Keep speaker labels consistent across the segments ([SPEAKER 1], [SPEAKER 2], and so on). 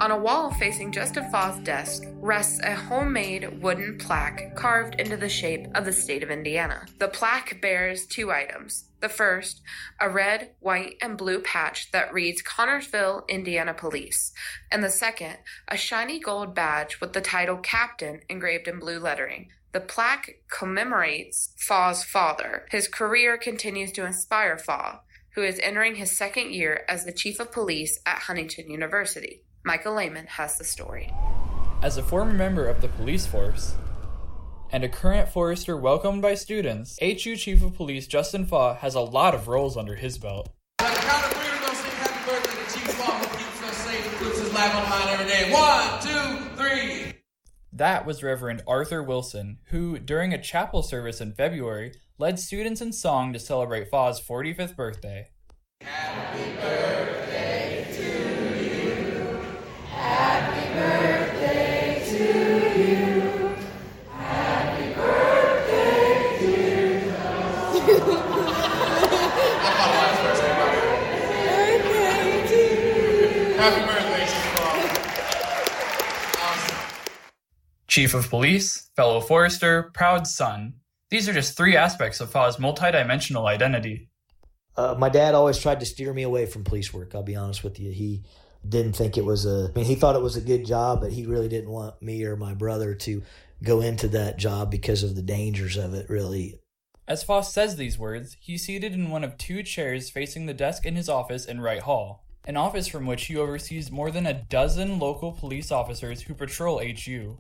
[SPEAKER 1] On a wall facing just of Faw's desk rests a homemade wooden plaque carved into the shape of the state of Indiana. The plaque bears two items. The first, a red, white, and blue patch that reads Connersville, Indiana Police, and the second, a shiny gold badge with the title Captain engraved in blue lettering. The plaque commemorates Faw's father. His career continues to inspire Faw, who is entering his second year as the Chief of Police at Huntington University. Michael Lehman has the story.
[SPEAKER 2] As a former member of the police force, and a current Forester welcomed by students, HU Chief of Police Justin Faw has a lot of roles under his belt.
[SPEAKER 3] On the count of three, we're going to sing happy birthday to Chief Faw, who keeps us safe and puts his life on the line every day. 1, 2, 3.
[SPEAKER 2] That was Reverend Arthur Wilson, who, during a chapel service in February, led students in song to celebrate Faw's 45th birthday.
[SPEAKER 3] Happy birthday to you.
[SPEAKER 4] Happy birthday to you. Happy birthday, dear Fawz. Birthday to you.
[SPEAKER 3] Happy birthday, Chief Faw. Awesome.
[SPEAKER 2] Chief of Police, fellow Forester, proud son. These are just three aspects of Faw's multidimensional identity.
[SPEAKER 5] My dad always tried to steer me away from police work, I'll be honest with you. He didn't think it was he thought it was a good job, but he really didn't want me or my brother to go into that job because of the dangers of it, really.
[SPEAKER 2] As Faw says these words, he's seated in one of two chairs facing the desk in his office in Wright Hall, an office from which he oversees more than a dozen local police officers who patrol HU.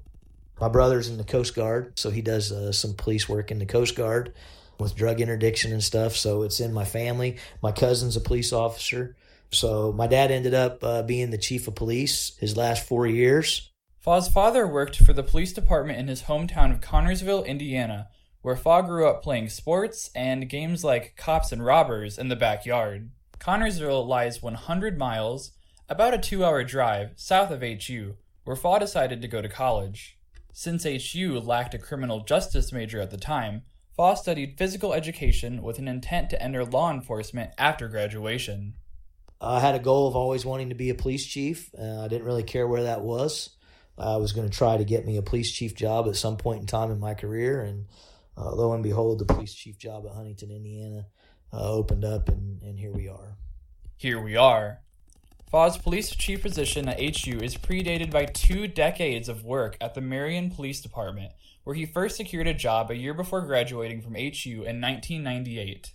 [SPEAKER 5] My brother's in the Coast Guard, so he does some police work in the Coast Guard with drug interdiction and stuff, so it's in my family. My cousin's a police officer, so my dad ended up being the chief of police his last 4 years.
[SPEAKER 2] Faw's father worked for the police department in his hometown of Connersville, Indiana, where Faw grew up playing sports and games like Cops and Robbers in the backyard. Connersville lies 100 miles, about a 2-hour drive, south of HU, where Faw decided to go to college. Since HU lacked a criminal justice major at the time, Faw studied physical education with an intent to enter law enforcement after graduation.
[SPEAKER 5] I had a goal of always wanting to be a police chief. I didn't really care where that was. I was going to try to get me a police chief job at some point in time in my career, and lo and behold, the police chief job at Huntington, Indiana opened up, and here we are.
[SPEAKER 2] Here we are. Faw's police chief position at HU is predated by 2 decades of work at the Marion Police Department, where he first secured a job a year before graduating from HU in 1998.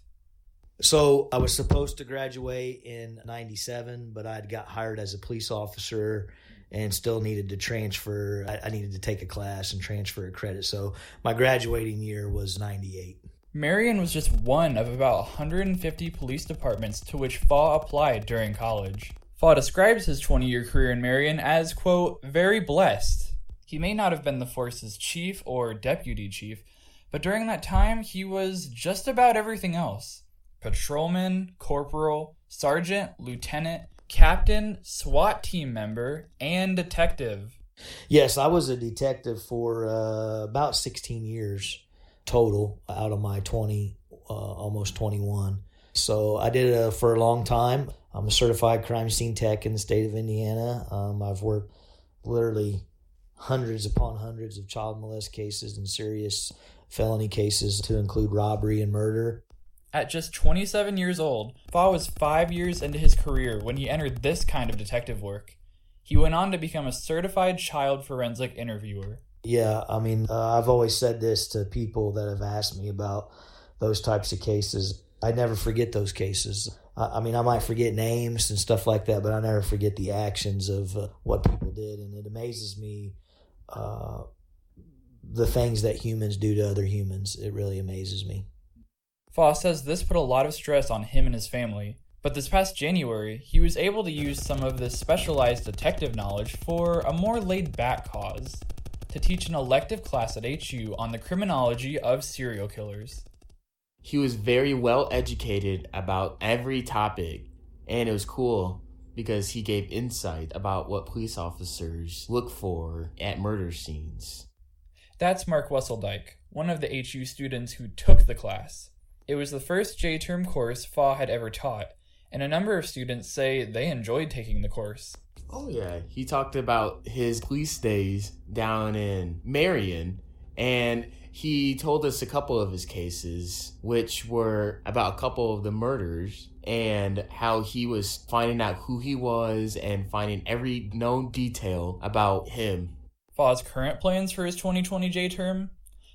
[SPEAKER 5] So I was supposed to graduate in 97, but I'd got hired as a police officer and still needed to transfer. I needed to take a class and transfer a credit. So my graduating year was 98.
[SPEAKER 2] Marion was just one of about 150 police departments to which Faw applied during college. Faw describes his 20-year career in Marion as, quote, very blessed. He may not have been the force's chief or deputy chief, but during that time, he was just about everything else. Patrolman, corporal, sergeant, lieutenant, captain, SWAT team member, and detective.
[SPEAKER 5] Yes, I was a detective for about 16 years total out of my 20, almost 21. So I did it for a long time. I'm a certified crime scene tech in the state of Indiana. I've worked literally hundreds upon hundreds of child molest cases and serious felony cases to include robbery and murder.
[SPEAKER 2] At just 27 years old, Faw was 5 years into his career when he entered this kind of detective work. He went on to become a certified child forensic interviewer.
[SPEAKER 5] Yeah, I've always said this to people that have asked me about those types of cases. I never forget those cases. I might forget names and stuff like that, but I never forget the actions of what people did. And it amazes me the things that humans do to other humans. It really amazes me.
[SPEAKER 2] Faw says this put a lot of stress on him and his family, but this past January, he was able to use some of this specialized detective knowledge for a more laid-back cause, to teach an elective class at HU on the criminology of serial killers.
[SPEAKER 6] He was very well educated about every topic, and it was cool because he gave insight about what police officers look for at murder scenes.
[SPEAKER 2] That's Mark Wesseldike, one of the HU students who took the class. It was the first J-term course Faw had ever taught, and a number of students say they enjoyed taking the course.
[SPEAKER 6] Oh yeah, he talked about his police days down in Marion, and he told us a couple of his cases, which were about a couple of the murders and how he was finding out who he was and finding every known detail about him.
[SPEAKER 2] Faw's current plans for his 2020 J term?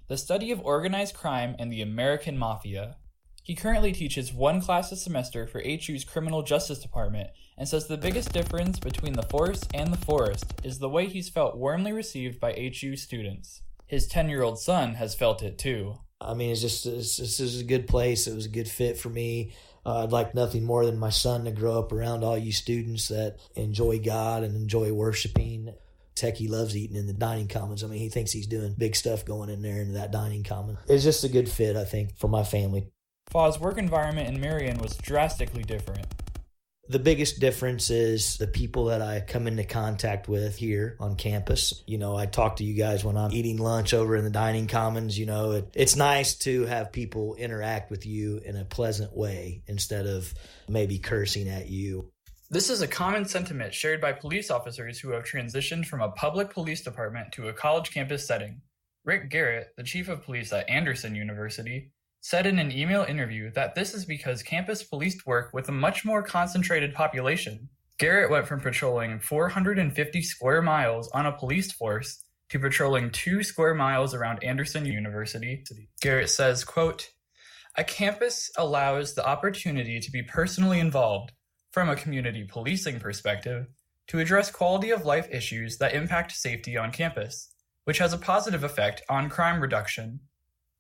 [SPEAKER 2] The study of organized crime and the American Mafia. He currently teaches one class a semester for HU's Criminal Justice Department and says the biggest difference between the force and the forest is the way he's felt warmly received by HU students. His 10-year-old son has felt it too.
[SPEAKER 5] I mean, this is a good place. It was a good fit for me. I'd like nothing more than my son to grow up around all you students that enjoy God and enjoy worshiping. Heck, he loves eating in the dining commons. I mean, he thinks he's doing big stuff going in there into that dining common. It's just a good fit, I think, for my family.
[SPEAKER 2] Faw's work environment in Marion was drastically different.
[SPEAKER 5] The biggest difference is the people that I come into contact with here on campus. You know, I talk to you guys when I'm eating lunch over in the dining commons. You know, it's nice to have people interact with you in a pleasant way instead of maybe cursing at you.
[SPEAKER 2] This is a common sentiment shared by police officers who have transitioned from a public police department to a college campus setting. Rick Garrett, the chief of police at Anderson University, said in an email interview that this is because campus police work with a much more concentrated population. Garrett went from patrolling 450 square miles on a police force to patrolling 2 square miles around Anderson University. Garrett says, quote, "A campus allows the opportunity to be personally involved, from a community policing perspective, to address quality of life issues that impact safety on campus, which has a positive effect on crime reduction."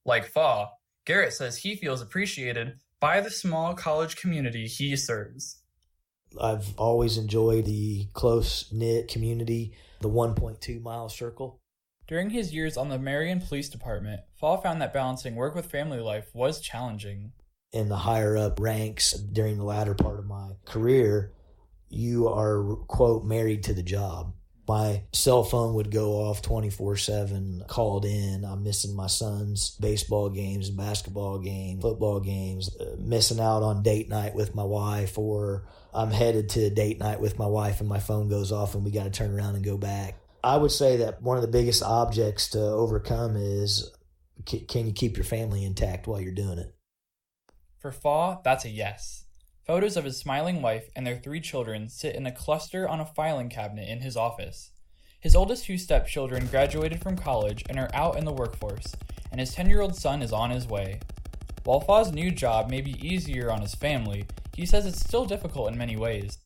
[SPEAKER 2] Like Faw, Garrett says he feels appreciated by the small college community he serves.
[SPEAKER 5] I've always enjoyed the close-knit community, the 1.2-mile circle.
[SPEAKER 2] During his years on the Marion Police Department, Faw found that balancing work with family life was challenging.
[SPEAKER 5] In the higher-up ranks during the latter part of my career, you are, quote, married to the job. My cell phone would go off 24/7, called in. I'm missing my son's baseball games, basketball games, football games, missing out on date night with my wife, or I'm headed to date night with my wife and my phone goes off and we got to turn around and go back. I would say that one of the biggest objects to overcome is, can you keep your family intact while you're doing it?
[SPEAKER 2] For Faw, that's a yes. Photos of his smiling wife and their 3 children sit in a cluster on a filing cabinet in his office. His oldest 2 stepchildren graduated from college and are out in the workforce, and his 10-year-old son is on his way. While Faw's new job may be easier on his family, he says it's still difficult in many ways.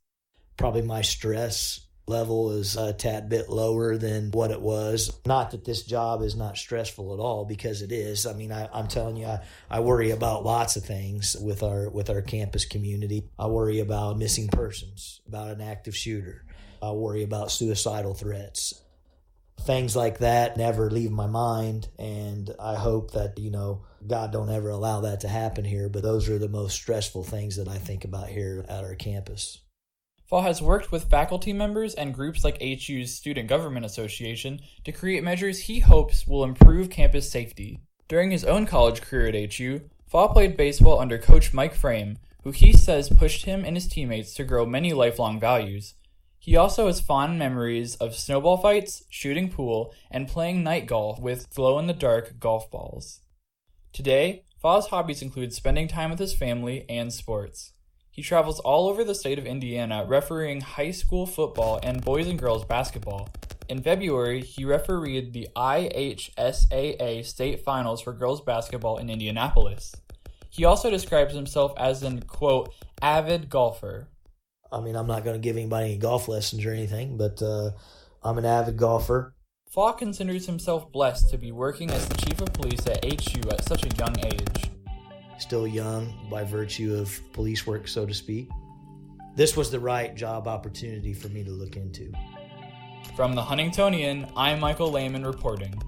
[SPEAKER 5] Probably my stress level is a tad bit lower than what it was. Not that this job is not stressful at all, because it is. I mean, I'm telling you, I worry about lots of things with our campus community. I worry about missing persons, about an active shooter. I worry about suicidal threats. Things like that never leave my mind, and I hope that, God don't ever allow that to happen here, but those are the most stressful things that I think about here at our campus.
[SPEAKER 2] Faw has worked with faculty members and groups like HU's Student Government Association to create measures he hopes will improve campus safety. During his own college career at HU, Faw played baseball under Coach Mike Frame, who he says pushed him and his teammates to grow many lifelong values. He also has fond memories of snowball fights, shooting pool, and playing night golf with glow-in-the-dark golf balls. Today, Faw's hobbies include spending time with his family and sports. He travels all over the state of Indiana refereeing high school football and boys and girls basketball. In February, he refereed the IHSAA state finals for girls basketball in Indianapolis. He also describes himself as an, quote, avid golfer.
[SPEAKER 5] I mean, I'm not going to give anybody any golf lessons or anything, but I'm an avid golfer.
[SPEAKER 2] Faw considers himself blessed to be working as the chief of police at HU at such a young age.
[SPEAKER 5] Still young by virtue of police work, so to speak. This was the right job opportunity for me to look into.
[SPEAKER 2] From the Huntingtonian, I'm Michael Lehman reporting.